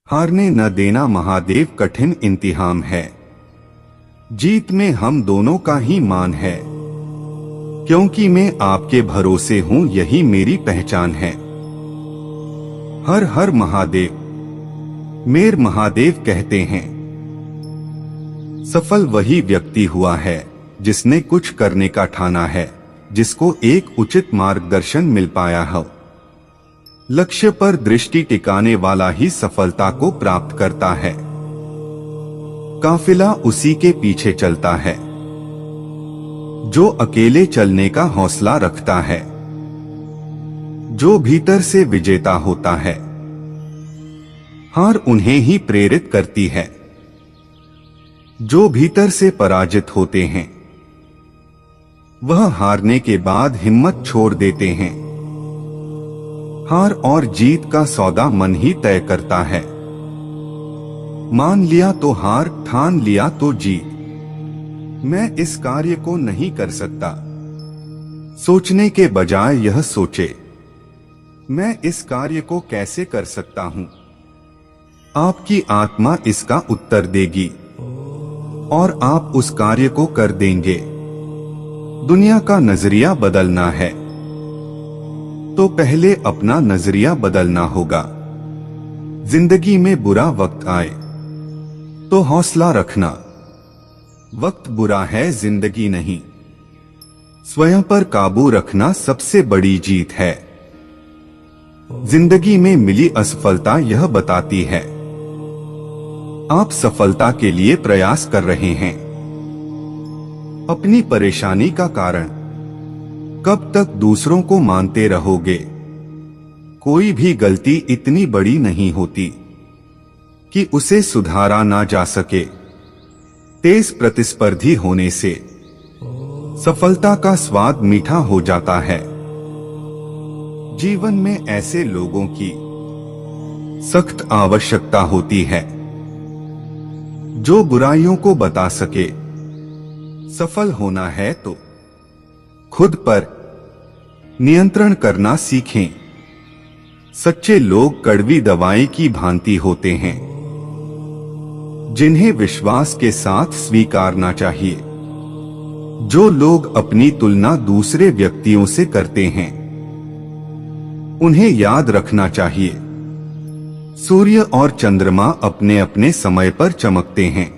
हारने न देना महादेव कठिन इम्तिहान है। जीत में हम दोनों का ही मान है, क्योंकि मैं आपके भरोसे हूं, यही मेरी पहचान है। हर हर महादेव मेर महादेव कहते हैं। सफल वही व्यक्ति हुआ है जिसने कुछ करने का ठाना है, जिसको एक उचित मार्गदर्शन मिल पाया हो। लक्ष्य पर दृष्टि टिकाने वाला ही सफलता को प्राप्त करता है। काफिला उसी के पीछे चलता है जो अकेले चलने का हौसला रखता है, जो भीतर से विजेता होता है। हार उन्हें ही प्रेरित करती है जो भीतर से पराजित होते हैं। वह हारने के बाद हिम्मत छोड़ देते हैं। हार और जीत का सौदा मन ही तय करता है। मान लिया तो हार, ठान लिया तो जीत। मैं इस कार्य को नहीं कर सकता, सोचने के बजाय यह सोचे, मैं इस कार्य को कैसे कर सकता हूं। आपकी आत्मा इसका उत्तर देगी और आप उस कार्य को कर देंगे। दुनिया का नजरिया बदलना है तो पहले अपना नजरिया बदलना होगा। जिंदगी में बुरा वक्त आए तो हौसला रखना। वक्त बुरा है, जिंदगी नहीं। स्वयं पर काबू रखना सबसे बड़ी जीत है। जिंदगी में मिली असफलता यह बताती है आप सफलता के लिए प्रयास कर रहे हैं। अपनी परेशानी का कारण कब तक दूसरों को मानते रहोगे? कोई भी गलती इतनी बड़ी नहीं होती कि उसे सुधारा ना जा सके। तेज प्रतिस्पर्धी होने से सफलता का स्वाद मीठा हो जाता है। जीवन में ऐसे लोगों की सख्त आवश्यकता होती है जो बुराइयों को बता सके। सफल होना है तो खुद पर नियंत्रण करना सीखें। सच्चे लोग कड़वी दवाई की भांति होते हैं जिन्हें विश्वास के साथ स्वीकारना चाहिए। जो लोग अपनी तुलना दूसरे व्यक्तियों से करते हैं उन्हें याद रखना चाहिए सूर्य और चंद्रमा अपने अपने समय पर चमकते हैं।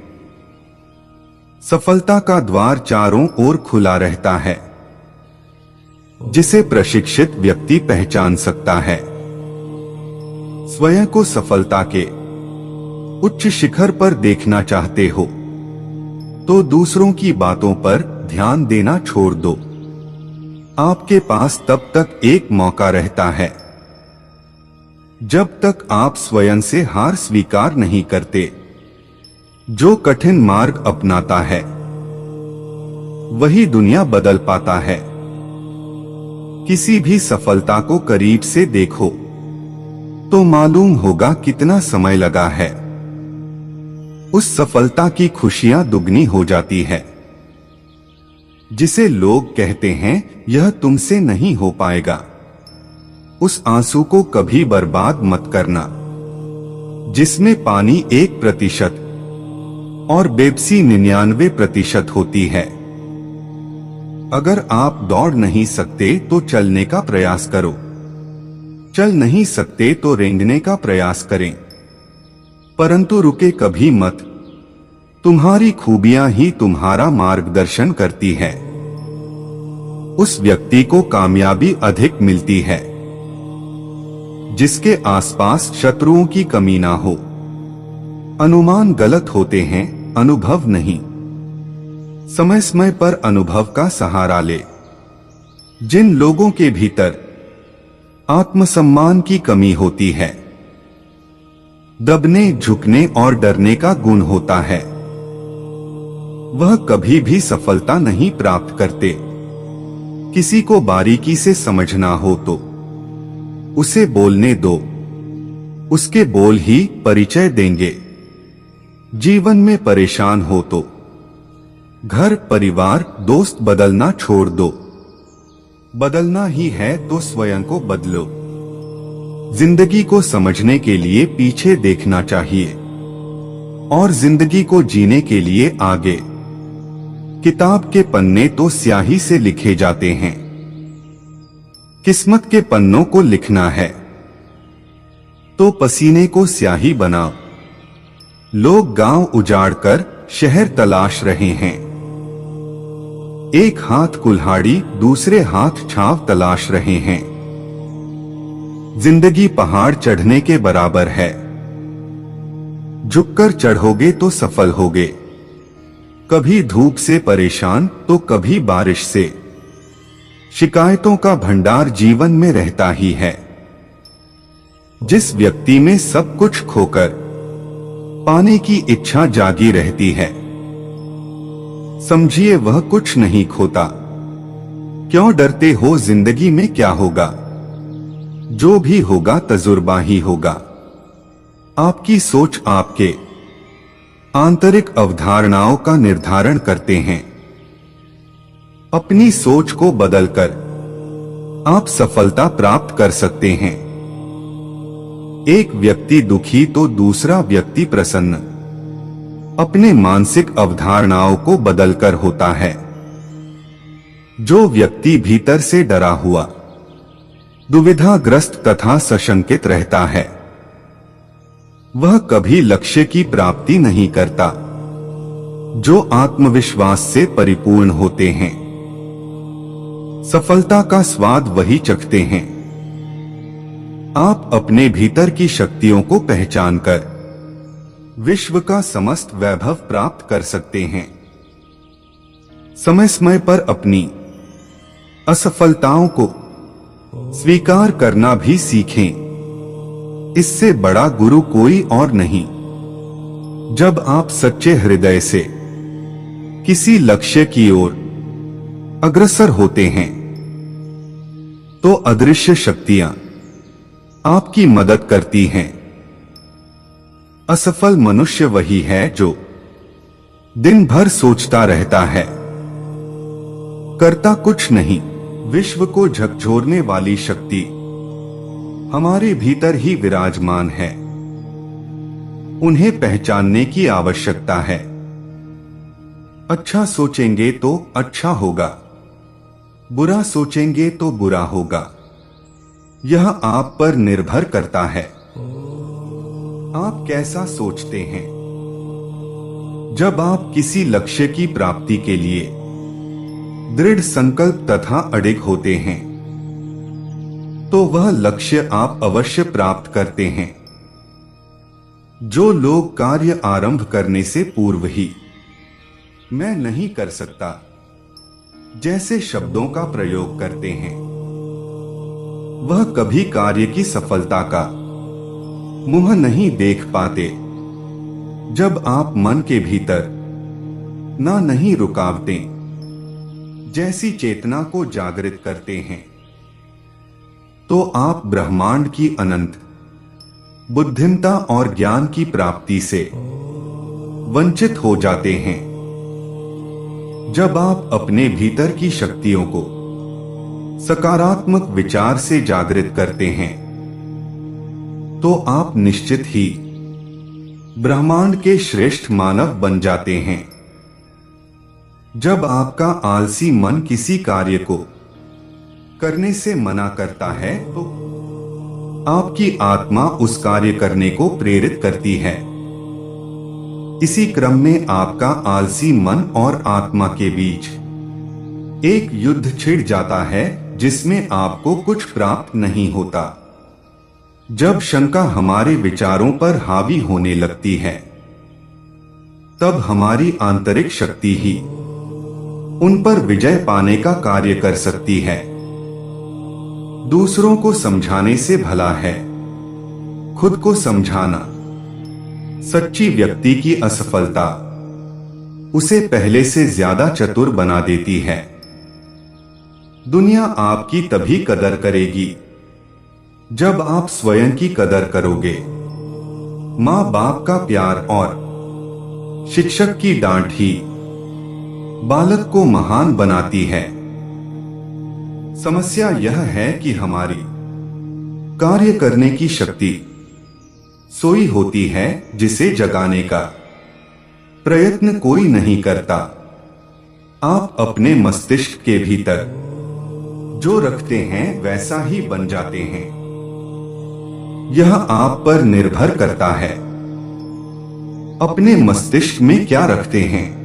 सफलता का द्वार चारों ओर खुला रहता है, जिसे प्रशिक्षित व्यक्ति पहचान सकता है। स्वयं को सफलता के उच्च शिखर पर देखना चाहते हो तो दूसरों की बातों पर ध्यान देना छोड़ दो। आपके पास तब तक एक मौका रहता है जब तक आप स्वयं से हार स्वीकार नहीं करते। जो कठिन मार्ग अपनाता है वही दुनिया बदल पाता है। किसी भी सफलता को करीब से देखो तो मालूम होगा कितना समय लगा है। उस सफलता की खुशियां दुगनी हो जाती है। जिसे लोग कहते हैं यह तुमसे नहीं हो पाएगा, उस आंसू को कभी बर्बाद मत करना जिसमें पानी 1% और बेबसी 99% होती है। अगर आप दौड़ नहीं सकते तो चलने का प्रयास करो। चल नहीं सकते तो रेंगने का प्रयास करें, परंतु रुके कभी मत। तुम्हारी खूबियां ही तुम्हारा मार्गदर्शन करती है। उस व्यक्ति को कामयाबी अधिक मिलती है जिसके आसपास शत्रुओं की कमी ना हो। अनुमान गलत होते हैं, अनुभव नहीं। समय समय पर अनुभव का सहारा ले। जिन लोगों के भीतर आत्मसम्मान की कमी होती है, दबने, झुकने और डरने का गुण होता है, वह कभी भी सफलता नहीं प्राप्त करते। किसी को बारीकी से समझना हो तो उसे बोलने दो, उसके बोल ही परिचय देंगे। जीवन में परेशान हो तो घर, परिवार, दोस्त बदलना छोड़ दो। बदलना ही है तो स्वयं को बदलो। जिंदगी को समझने के लिए पीछे देखना चाहिए और जिंदगी को जीने के लिए आगे। किताब के पन्ने तो स्याही से लिखे जाते हैं, किस्मत के पन्नों को लिखना है तो पसीने को स्याही बनाओ। लोग गांव उजाड़कर शहर तलाश रहे हैं, एक हाथ कुल्हाड़ी दूसरे हाथ छाव तलाश रहे हैं। जिंदगी पहाड़ चढ़ने के बराबर है, झुककर चढ़ोगे तो सफल होगे। कभी धूप से परेशान तो कभी बारिश से, शिकायतों का भंडार जीवन में रहता ही है। जिस व्यक्ति में सब कुछ खोकर पाने की इच्छा जागी रहती है, समझिए वह कुछ नहीं खोता। क्यों डरते हो, जिंदगी में क्या होगा? जो भी होगा तजुर्बा ही होगा। आपकी सोच आपके आंतरिक अवधारणाओं का निर्धारण करते हैं। अपनी सोच को बदलकर आप सफलता प्राप्त कर सकते हैं। एक व्यक्ति दुखी तो दूसरा व्यक्ति प्रसन्न अपने मानसिक अवधारणाओं को बदलकर होता है। जो व्यक्ति भीतर से डरा हुआ, दुविधाग्रस्त तथा सशंकित रहता है, वह कभी लक्ष्य की प्राप्ति नहीं करता। जो आत्मविश्वास से परिपूर्ण होते हैं, सफलता का स्वाद वही चखते हैं। आप अपने भीतर की शक्तियों को पहचानकर विश्व का समस्त वैभव प्राप्त कर सकते हैं। समय समय पर अपनी असफलताओं को स्वीकार करना भी सीखें। इससे बड़ा गुरु कोई और नहीं। जब आप सच्चे हृदय से किसी लक्ष्य की ओर अग्रसर होते हैं तो अदृश्य शक्तियां आपकी मदद करती हैं। असफल मनुष्य वही है जो दिन भर सोचता रहता है, करता कुछ नहीं। विश्व को झकझोरने वाली शक्ति हमारे भीतर ही विराजमान है। उन्हें पहचानने की आवश्यकता है। अच्छा सोचेंगे तो अच्छा होगा, बुरा सोचेंगे तो बुरा होगा। यह आप पर निर्भर करता है। आप कैसा सोचते हैं? जब आप किसी लक्ष्य की प्राप्ति के लिए दृढ़ संकल्प तथा अडिग होते हैं तो वह लक्ष्य आप अवश्य प्राप्त करते हैं। जो लोग कार्य आरंभ करने से पूर्व ही मैं नहीं कर सकता जैसे शब्दों का प्रयोग करते हैं, वह कभी कार्य की सफलता का मुंह नहीं देख पाते। जब आप मन के भीतर ना नहीं रुकावटें जैसी चेतना को जागृत करते हैं तो आप ब्रह्मांड की अनंत बुद्धिमता और ज्ञान की प्राप्ति से वंचित हो जाते हैं। जब आप अपने भीतर की शक्तियों को सकारात्मक विचार से जागृत करते हैं तो आप निश्चित ही ब्रह्मांड के श्रेष्ठ मानव बन जाते हैं। जब आपका आलसी मन किसी कार्य को करने से मना करता है तो आपकी आत्मा उस कार्य करने को प्रेरित करती है। इसी क्रम में आपका आलसी मन और आत्मा के बीच एक युद्ध छिड़ जाता है जिसमें आपको कुछ प्राप्त नहीं होता। जब शंका हमारे विचारों पर हावी होने लगती है तब हमारी आंतरिक शक्ति ही उन पर विजय पाने का कार्य कर सकती है। दूसरों को समझाने से भला है खुद को समझाना। सच्ची व्यक्ति की असफलता उसे पहले से ज्यादा चतुर बना देती है। दुनिया आपकी तभी कदर करेगी जब आप स्वयं की कदर करोगे। माँ बाप का प्यार और शिक्षक की डांट ही बालक को महान बनाती है। समस्या यह है कि हमारी कार्य करने की शक्ति सोई होती है जिसे जगाने का प्रयत्न कोई नहीं करता। आप अपने मस्तिष्क के भीतर जो रखते हैं वैसा ही बन जाते हैं। यह आप पर निर्भर करता है। अपने मस्तिष्क में क्या रखते हैं?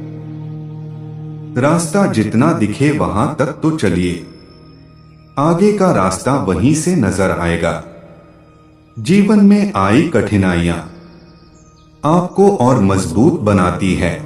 रास्ता जितना दिखे वहां तक तो चलिए, आगे का रास्ता वहीं से नजर आएगा। जीवन में आई कठिनाइयां आपको और मजबूत बनाती है।